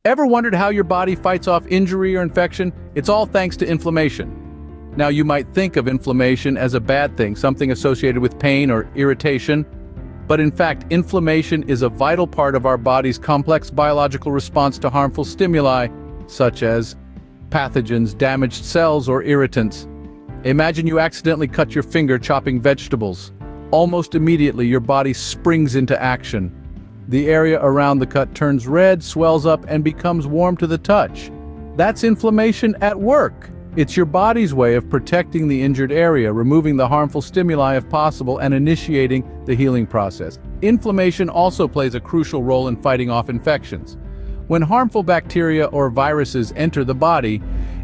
Ever wondered how your body fights off injury or infection? It's all thanks to inflammation. Now, you might think of inflammation as a bad thing, something associated with pain or irritation, but in fact, inflammation is a vital part of our body's complex biological response to harmful stimuli, such as pathogens, damaged cells, or irritants. Imagine you accidentally cut your finger chopping vegetables. Almost immediately, your body springs into action. The area around the cut turns red, swells up, and becomes warm to the touch. That's inflammation at work. It's your body's way of protecting the injured area, removing the harmful stimuli if possible, and initiating the healing process. Inflammation also plays a crucial role in fighting off infections. When harmful bacteria or viruses enter the body,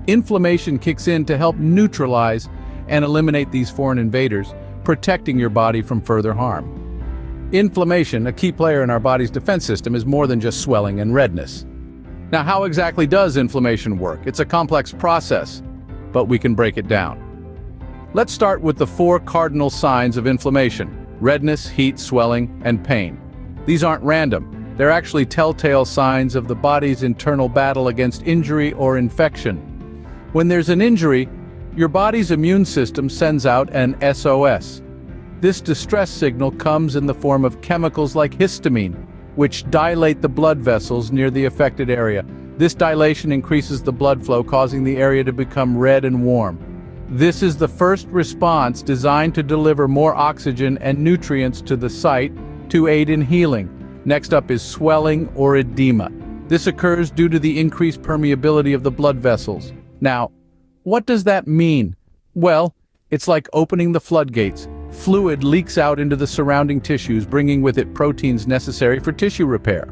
inflammation kicks in to help neutralize and eliminate these foreign invaders, protecting your body from further harm. Inflammation, a key player in our body's defense system, is more than just swelling and redness. Now, how exactly does inflammation work? It's a complex process, but we can break it down. Let's start with the 4 cardinal signs of inflammation: redness, heat, swelling, and pain. These aren't random. They're actually telltale signs of the body's internal battle against injury or infection. When there's an injury, your body's immune system sends out an SOS. This distress signal comes in the form of chemicals like histamine, which dilate the blood vessels near the affected area. This dilation increases the blood flow, causing the area to become red and warm. This is the first response designed to deliver more oxygen and nutrients to the site to aid in healing. Next up is swelling or edema. This occurs due to the increased permeability of the blood vessels. Now, what does that mean? Well, it's like opening the floodgates. Fluid leaks out into the surrounding tissues, bringing with it proteins necessary for tissue repair.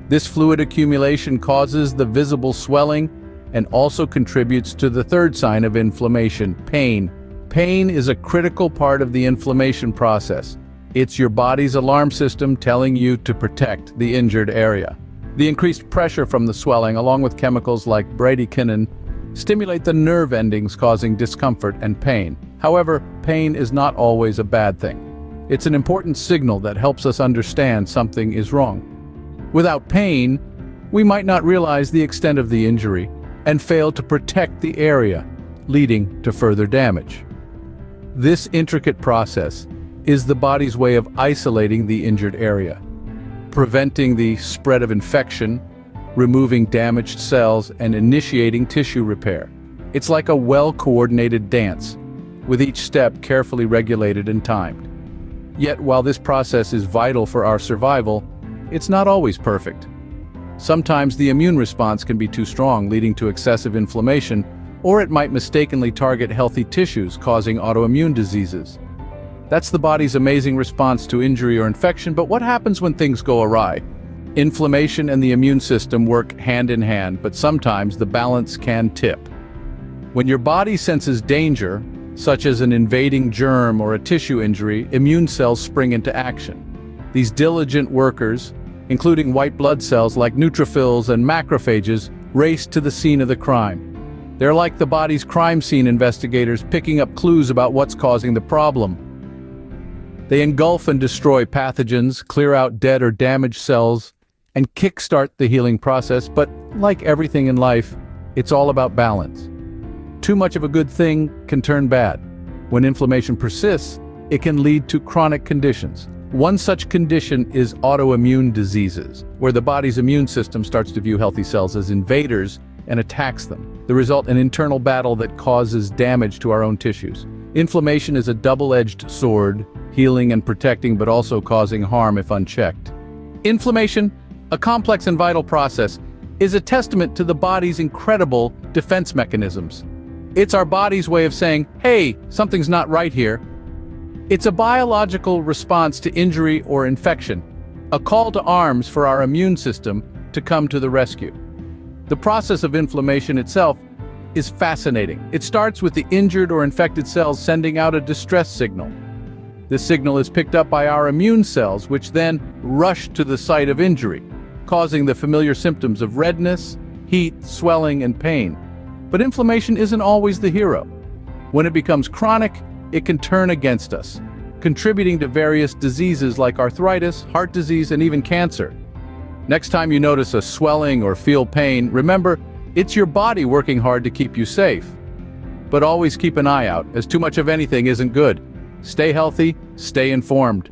This fluid accumulation causes the visible swelling and also contributes to the third sign of inflammation: pain. Pain is a critical part of the inflammation process. It's your body's alarm system telling you to protect the injured area. The increased pressure from the swelling, along with chemicals like bradykinin, stimulate the nerve endings, causing discomfort and pain. However, pain is not always a bad thing. It's an important signal that helps us understand something is wrong. Without pain, we might not realize the extent of the injury and fail to protect the area, leading to further damage. This intricate process is the body's way of isolating the injured area, preventing the spread of infection, removing damaged cells, and initiating tissue repair. It's like a well-coordinated dance, with each step carefully regulated and timed. Yet, while this process is vital for our survival, it's not always perfect. Sometimes the immune response can be too strong, leading to excessive inflammation, or it might mistakenly target healthy tissues, causing autoimmune diseases. That's the body's amazing response to injury or infection, but what happens when things go awry? Inflammation and the immune system work hand in hand, but sometimes the balance can tip. When your body senses danger, such as an invading germ or a tissue injury, immune cells spring into action. These diligent workers, including white blood cells like neutrophils and macrophages, race to the scene of the crime. They're like the body's crime scene investigators, picking up clues about what's causing the problem. They engulf and destroy pathogens, clear out dead or damaged cells, and kickstart the healing process. But like everything in life, it's all about balance. Too much of a good thing can turn bad. When inflammation persists, it can lead to chronic conditions. One such condition is autoimmune diseases, where the body's immune system starts to view healthy cells as invaders and attacks them. The result, an internal battle that causes damage to our own tissues. Inflammation is a double-edged sword, healing and protecting, but also causing harm if unchecked. Inflammation, a complex and vital process, is a testament to the body's incredible defense mechanisms. It's our body's way of saying, hey, something's not right here. It's a biological response to injury or infection, a call to arms for our immune system to come to the rescue. The process of inflammation itself is fascinating. It starts with the injured or infected cells sending out a distress signal. This signal is picked up by our immune cells, which then rush to the site of injury, causing the familiar symptoms of redness, heat, swelling, and pain. But inflammation isn't always the hero. When it becomes chronic, it can turn against us, contributing to various diseases like arthritis, heart disease, and even cancer. Next time you notice a swelling or feel pain, remember, it's your body working hard to keep you safe. But always keep an eye out, as too much of anything isn't good. Stay healthy, stay informed.